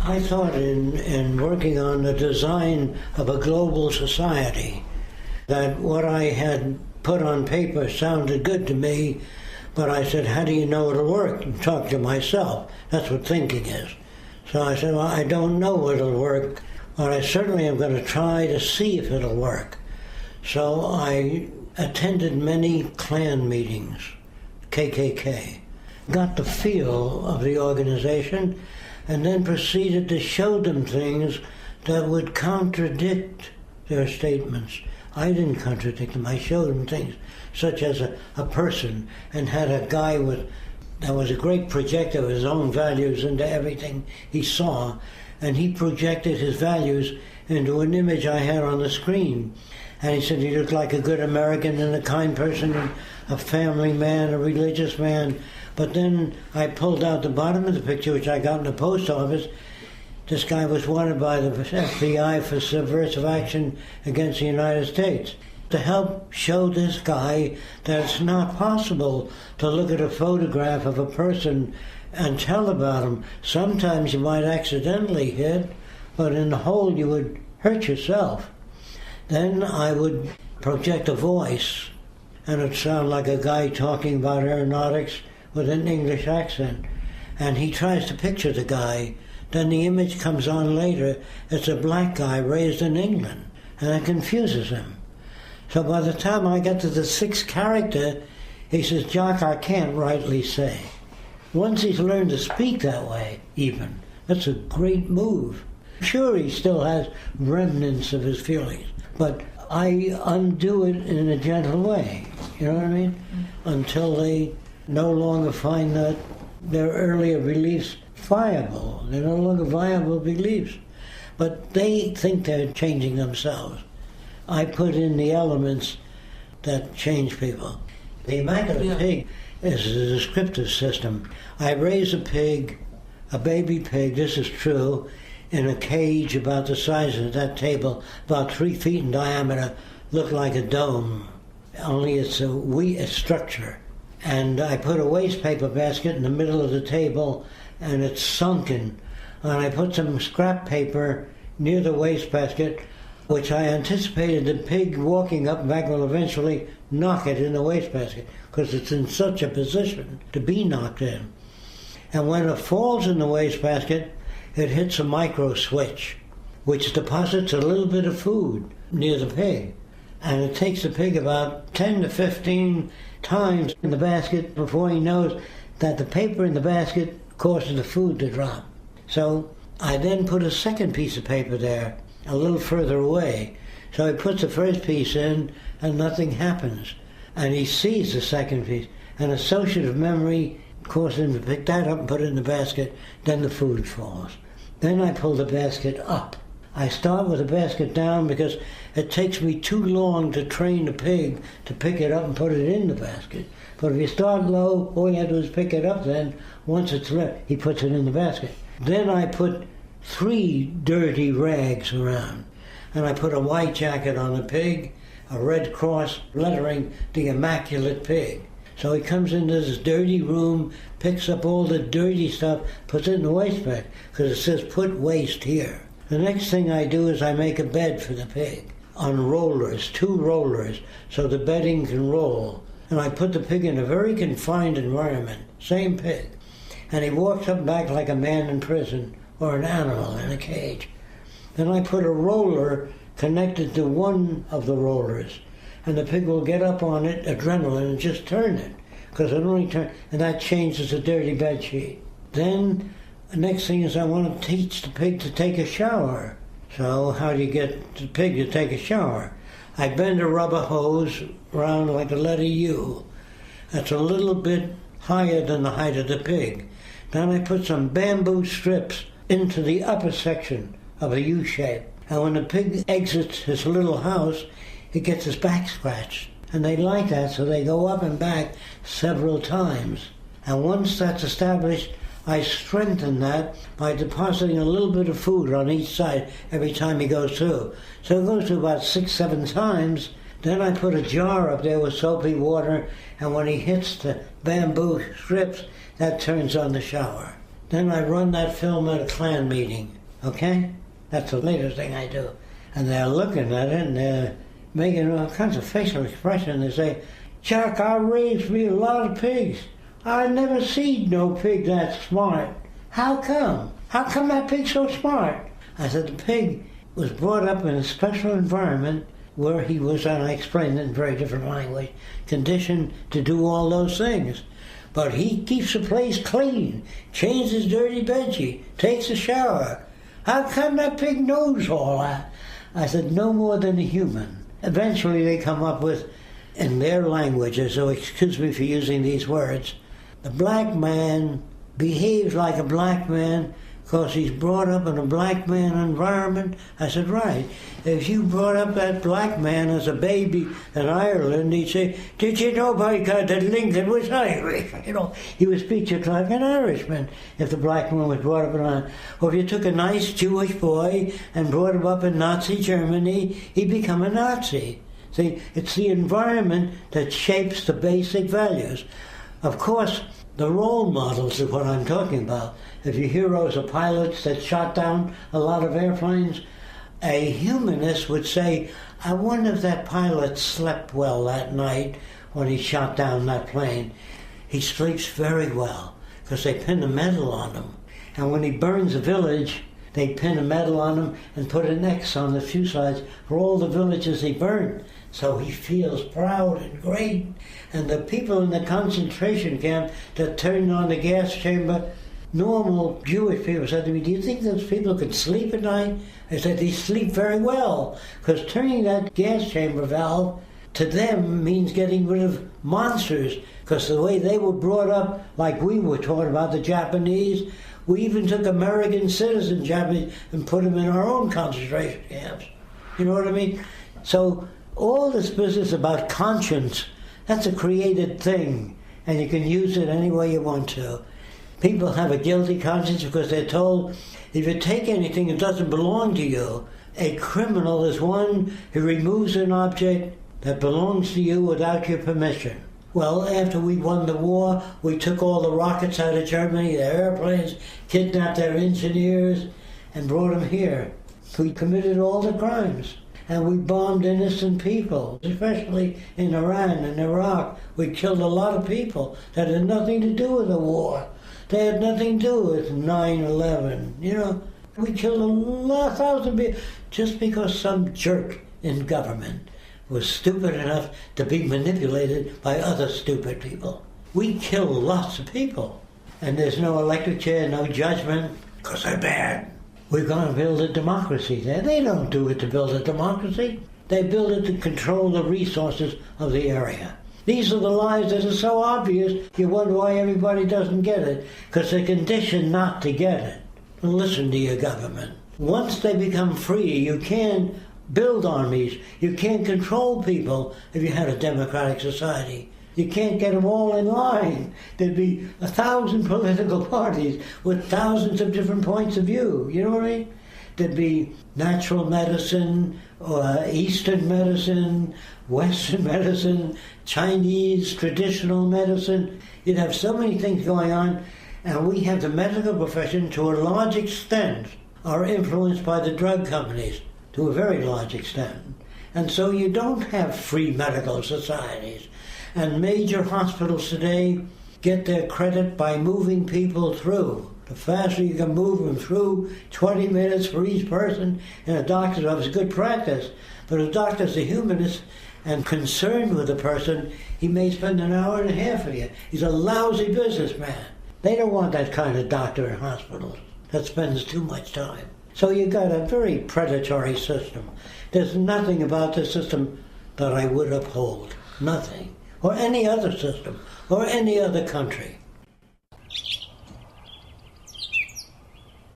I thought in working on the design of a global society that what I had put on paper sounded good to me, but I said, how do you know it'll work? And talk to myself. That's what thinking is. So I said, well, I don't know it'll work, but I certainly am going to try to see if it'll work. So I attended many Klan meetings, KKK, got the feel of the organization, and then proceeded to show them things that would contradict their statements. I didn't contradict them. I showed them things such as a person, and had a guy that was a great projector of his own values into everything he saw, and he projected his values into an image I had on the screen. And he said he looked like a good American and a kind person and a family man, a religious man. But then I pulled out the bottom of the picture, which I got in the post office. This guy was wanted by the FBI for subversive action against the United States. To help show this guy that it's not possible to look at a photograph of a person and tell about him. Sometimes you might accidentally hit, but in the whole you would hurt yourself. Then I would project a voice, and it'd sound like a guy talking about aeronautics with an English accent. And he tries to picture the guy. Then the image comes on later. It's a black guy raised in England, and that confuses him. So by the time I got to the sixth character, he says, Jacque, I can't rightly say. Once he's learned to speak that way, even, that's a great move. Sure, he still has remnants of his feelings, but I undo it in a gentle way, you know what I mean? Until they no longer find that their earlier beliefs viable. They're no longer viable beliefs. But they think they're changing themselves. I put in the elements that change people. The Immaculate Pig is a descriptive system. I raise a pig, a baby pig, this is true, in a cage about the size of that table, about 3 feet in diameter, looked like a dome, only it's a structure. And I put a waste paper basket in the middle of the table, and it's sunken. And I put some scrap paper near the waste basket, which I anticipated the pig walking up and back will eventually knock it in the wastebasket, because it's in such a position to be knocked in. And when it falls in the wastebasket, it hits a micro switch, which deposits a little bit of food near the pig. And it takes the pig about 10 to 15 times in the basket before he knows that the paper in the basket causes the food to drop. So I then put a second piece of paper there, a little further away. So he puts the first piece in and nothing happens. And he sees the second piece. And associative memory causes him to pick that up and put it in the basket. Then the food falls. Then I pull the basket up. I start with the basket down because it takes me too long to train the pig to pick it up and put it in the basket. But if you start low, all you have to do is pick it up then. Once it's left, he puts it in the basket. Then I put 3 dirty rags around. And I put a white jacket on the pig, a red cross lettering, the Immaculate Pig. So he comes into this dirty room, picks up all the dirty stuff, puts it in the wastebasket, because it says put waste here. The next thing I do is I make a bed for the pig on rollers, 2 rollers, so the bedding can roll. And I put the pig in a very confined environment, same pig. And he walks up and back like a man in prison or an animal in a cage. Then I put a roller connected to one of the rollers, and the pig will get up on it, adrenaline, and just turn it, because it only turns, and that changes the dirty bed sheet. Then the next thing is I want to teach the pig to take a shower. So how do you get the pig to take a shower? I bend a rubber hose around like the letter U. That's a little bit higher than the height of the pig. Then I put some bamboo strips into the upper section of a U shape. And when the pig exits his little house, he gets his back scratched. And they like that, so they go up and back several times. And once that's established, I strengthen that by depositing a little bit of food on each side every time he goes through. So it goes through about 6-7 times. Then I put a jar up there with soapy water, and when he hits the bamboo strips, that turns on the shower. Then I run that film at a Klan meeting, okay? That's the latest thing I do. And they're looking at it and they're making all kinds of facial expression. They say, Jacque, I raised me a lot of pigs. I never seen no pig that smart. How come? How come that pig's so smart? I said, the pig was brought up in a special environment where he was, and I explained it in very different language, conditioned to do all those things. But he keeps the place clean, changes dirty bedsheet, takes a shower. How come that pig knows all that? I said, no more than a human. Eventually they come up with, in their languages, so excuse me for using these words, the black man behaves like a black man because he's brought up in a black man environment. I said, right. If you brought up that black man as a baby in Ireland, he'd say, did you know, by God, that Lincoln was Irish? You know, he would speak just like an Irishman if the black man was brought up in Ireland. Or if you took a nice Jewish boy and brought him up in Nazi Germany, he'd become a Nazi. See, it's the environment that shapes the basic values. Of course, the role models is what I'm talking about. If your heroes are pilots that shot down a lot of airplanes, a humanist would say, I wonder if that pilot slept well that night when he shot down that plane. He sleeps very well because they pin a medal on him. And when he burns a village, they pin a medal on him and put an X on the fuselage for all the villages he burned. So he feels proud and great. And the people in the concentration camp that turned on the gas chamber, normal Jewish people said to me, do you think those people could sleep at night? I said, they sleep very well, because turning that gas chamber valve to them means getting rid of monsters, because the way they were brought up, like we were taught about the Japanese, we even took American citizen Japanese and put them in our own concentration camps. You know what I mean? So all this business about conscience, that's a created thing, and you can use it any way you want to. People have a guilty conscience because they're told, if you take anything that doesn't belong to you, a criminal is one who removes an object that belongs to you without your permission. Well, after we won the war, we took all the rockets out of Germany, their airplanes, kidnapped their engineers, and brought them here. We committed all the crimes. And we bombed innocent people, especially in Iran and Iraq. We killed a lot of people that had nothing to do with the war. They had nothing to do with 9/11. You know, we killed a thousand people just because some jerk in government was stupid enough to be manipulated by other stupid people. We kill lots of people. And there's no electric chair, no judgment, because they're bad. We're going to build a democracy there. They don't do it to build a democracy. They build it to control the resources of the area. These are the lies that are so obvious, you wonder why everybody doesn't get it, because they're conditioned not to get it. Listen to your government. Once they become free, you can't build armies. You can't control people if you had a democratic society. You can't get them all in line. There'd be 1,000 political parties with thousands of different points of view. You know what I mean? There'd be natural medicine, or Eastern medicine, Western medicine, Chinese traditional medicine. You'd have so many things going on, and we have the medical profession, to a large extent, are influenced by the drug companies, to a very large extent. And so you don't have free medical societies. And major hospitals today get their credit by moving people through. The faster you can move them through, 20 minutes for each person in a doctor's office, good practice. But a doctor's a humanist and concerned with a person, he may spend an hour and a half with you. He's a lousy businessman. They don't want that kind of doctor in hospitals that spends too much time. So you've got a very predatory system. There's nothing about the system that I would uphold. Nothing. Or any other system, or any other country.